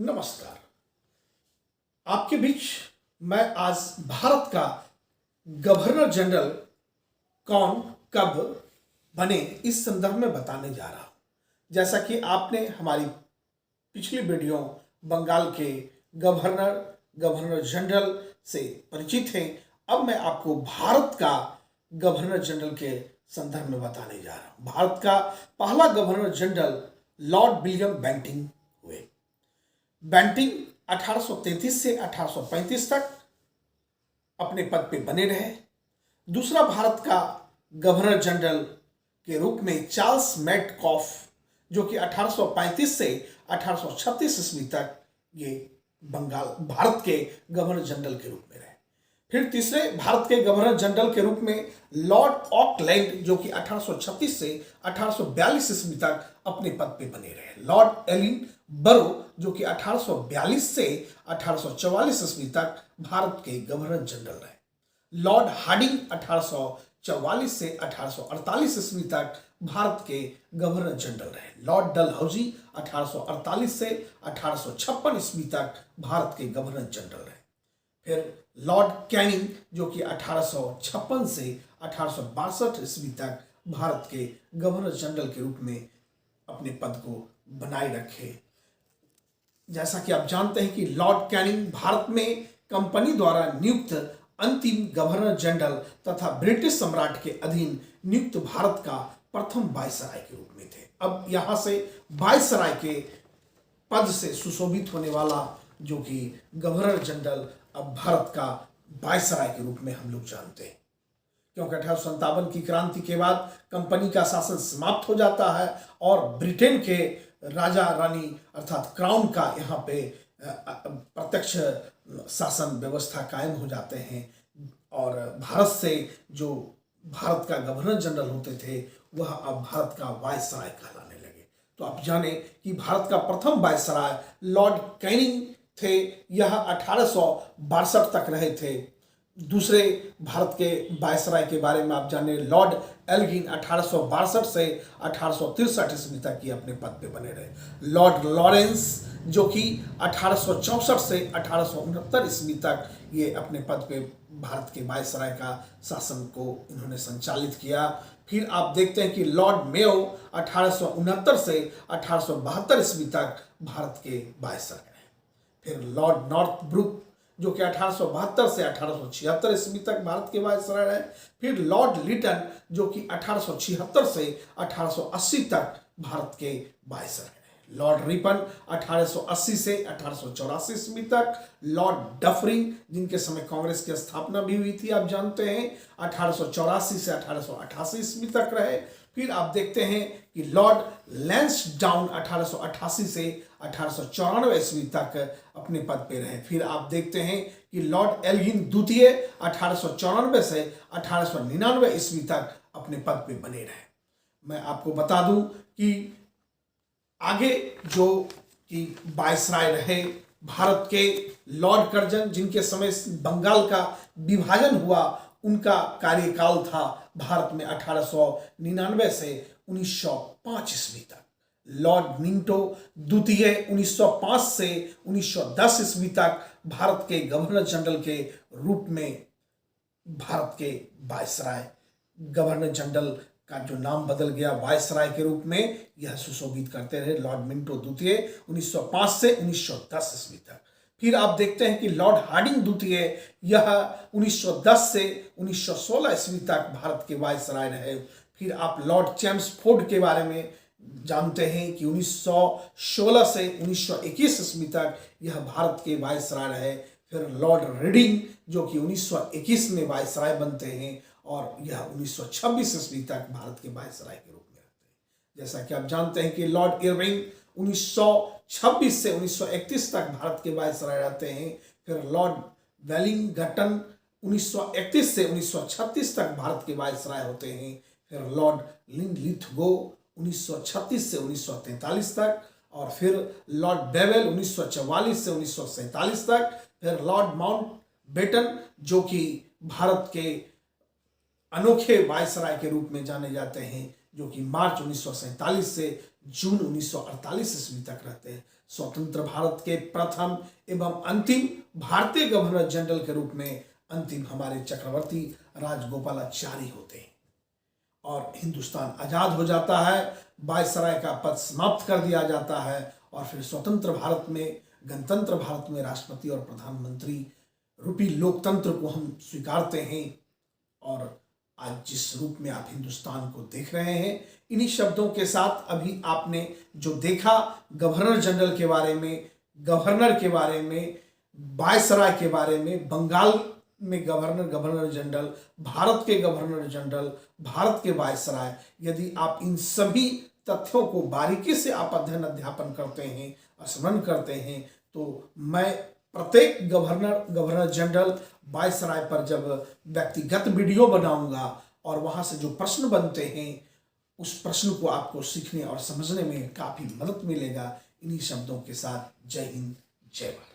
नमस्कार। आपके बीच मैं आज भारत का गवर्नर जनरल कौन कब बने इस संदर्भ में बताने जा रहा हूं। जैसा कि आपने हमारी पिछली वीडियो बंगाल के गवर्नर जनरल से परिचित हैं, अब मैं आपको भारत का गवर्नर जनरल के संदर्भ में बताने जा रहा हूं। भारत का पहला governor general Lord William Bentinck हुए। बेंटिंक 1833 से 1835 तक अपने पद पे बने रहे। दूसरा भारत का गवर्नर जनरल के रूप में चार्ल्स मैडकॉफ, जो कि 1835 से 1836 ईस्वी तक ये भारत के गवर्नर जनरल के रूप में रहे। फिर तीसरे भारत के गवर्नर जनरल के रूप में लॉर्ड ऑकलैंड, जो कि 1836 से 1842 ईस्वी तक अपने पद पे बने रहे। लॉर्ड एलिन बरो, जो कि 1842 से 1844 ईस्वी तक भारत के गवर्नर जनरल रहे। लॉर्ड हार्डिंग 1844 से 1848 ईस्वी तक भारत के गवर्नर जनरल रहे। लॉर्ड डलहौजी 1848 से 1856 ईस्वी तक भारत के गवर्नर जनरल रहे। फिर लॉर्ड कैनिंग, जो कि 1856 से 1862 ईस्वी तक भारत के गवर्नर जनरल के रूप में अपने पद को बनाए रखे। जैसा कि आप जानते हैं कि लॉर्ड कैनिंग भारत में कंपनी द्वारा नियुक्त अंतिम गवर्नर जनरल तथा ब्रिटिश सम्राट के अधीन नियुक्त भारत का प्रथम वायसराय के रूप में थे। अब यहां से वायसराय के पद से सुशोभित होने वाला जो कि गवर्नर जनरल अब भारत का वायसराय के रूप में हम लोग जानते हैं, क्योंकि 1857 की क्रांति के बाद कंपनी का शासन समाप्त हो जाता है और ब्रिटेन के राजा रानी अर्थात क्राउन का यहाँ पे प्रत्यक्ष शासन व्यवस्था कायम हो जाते हैं और भारत से जो भारत का गवर्नर जनरल होते थे वह अब भारत का वायसराय कहलाने लगे। तो आप जाने कि भारत का प्रथम वायसराय लॉर्ड कैनिंग थे। यह 1862 तक रहे थे। दूसरे भारत के वायसराय के बारे में आप जाने लॉर्ड एल्गिन 1862 से 1863 ईस्वी तक ये अपने पद पे बने रहे। लॉर्ड लॉरेंस, जो कि 1864 से 1869 ईस्वी तक ये अपने पद पे भारत के वायसराय का शासन को इन्होंने संचालित किया। फिर आप देखते हैं कि लॉर्ड मेयो 1869 से 1872 ईस्वी तक भारत के वायसराय रहे। फिर लॉर्ड नॉर्थ ब्रुक, जो कि 1872 से 1876 ईस्वी तक भारत के वायसराय रहे। फिर लॉर्ड लिटन, जो कि 1876 से 1880 तक भारत के वायसराय रहे। लॉर्ड रिपन 1880 से 1884 ईस्वी तक। लॉर्ड डफरिंग, जिनके समय कांग्रेस की स्थापना भी हुई थी, आप जानते हैं, 1884 से 1888 ईस्वी तक रहे। फिर आप देखते हैं कि लॉर्ड लैंसडाउन 1888 से 1894 ईस्वी तक अपने पद पे रहे। फिर आप देखते हैं कि लॉर्ड एल्गिन द्वितीय 1894 से 1899 ईस्वी तक अपने पद पे बने रहे। मैं आपको बता दूं कि आगे जो कि वायसराय रहे भारत के लॉर्ड कर्जन, जिनके समय बंगाल का विभाजन हुआ, उनका कार्यकाल था भारत में 1899 से 1905 ईस्वी तक। लॉर्ड मिंटो द्वितीय 1905 से 1910 ईस्वी तक भारत के गवर्नर जनरल के रूप में भारत के वायसराय, गवर्नर जनरल का जो नाम बदल गया वायसराय के रूप में, यह सुशोभित करते रहे। लॉर्ड मिंटो द्वितीय 1905 से 1910 ईस्वी तक। फिर आप देखते हैं कि लॉर्ड हार्डिंग द्वितीय, यह 1910 से 1916 ईस्वी तक भारत के वायसराय रहे। फिर आप लॉर्ड चैम्सफोर्ड के बारे में जानते हैं कि 1916 से 1921 ईस्वी तक यह भारत के वायसराय रहे। फिर लॉर्ड रीडिंग, जो कि 1921 में वायसराय बनते हैं और यह 1926 ईस्वी तक भारत के वायसराय के रूप में रहते हैं। जैसा कि आप जानते हैं कि लॉर्ड इरविंग 1926 से 1931 तक भारत के वायसराय रहते हैं। फिर लॉर्ड वेलिंगटन 1931 से 1936 तक भारत के वायसराय होते हैं। फिर लॉर्ड लिंथगो 1936 से 1943 तक, और फिर लॉर्ड बेवेल 1944 से 1947 तक। फिर लॉर्ड माउंटबेटन, जो कि भारत के अनोखे वायसराय के रूप में जाने जाते हैं, जो कि मार्च 1947 से जून 1948 ईस्वी तक रहते हैं। स्वतंत्र भारत के प्रथम एवं अंतिम भारतीय गवर्नर जनरल के रूप में अंतिम हमारे चक्रवर्ती राजगोपालाचारी होते हैं और हिंदुस्तान आजाद हो जाता है, वायसराय का पद समाप्त कर दिया जाता है और फिर स्वतंत्र भारत में, गणतंत्र भारत में राष्ट्रपति और प्रधानमंत्री रूपी लोकतंत्र को हम स्वीकारते हैं। और आज जिस रूप में आप हिंदुस्तान को देख रहे हैं, इन्हीं शब्दों के साथ अभी आपने जो देखा गवर्नर जनरल के बारे में, गवर्नर के बारे में, वायसराय के बारे में, बंगाल में गवर्नर जनरल, भारत के गवर्नर जनरल, भारत के वायसराय, यदि आप इन सभी तथ्यों को बारीकी से आप अध्ययन करते हैं, स्मरण करते हैं, तो मैं प्रत्येक गवर्नर जनरल, वायसराय पर जब व्यक्तिगत वीडियो बनाऊंगा और वहां से जो प्रश्न बनते हैं उस प्रश्न को आपको सीखने और समझने में काफी मदद मिलेगा। इन्हीं शब्दों के साथ जय हिंद, जय भारत।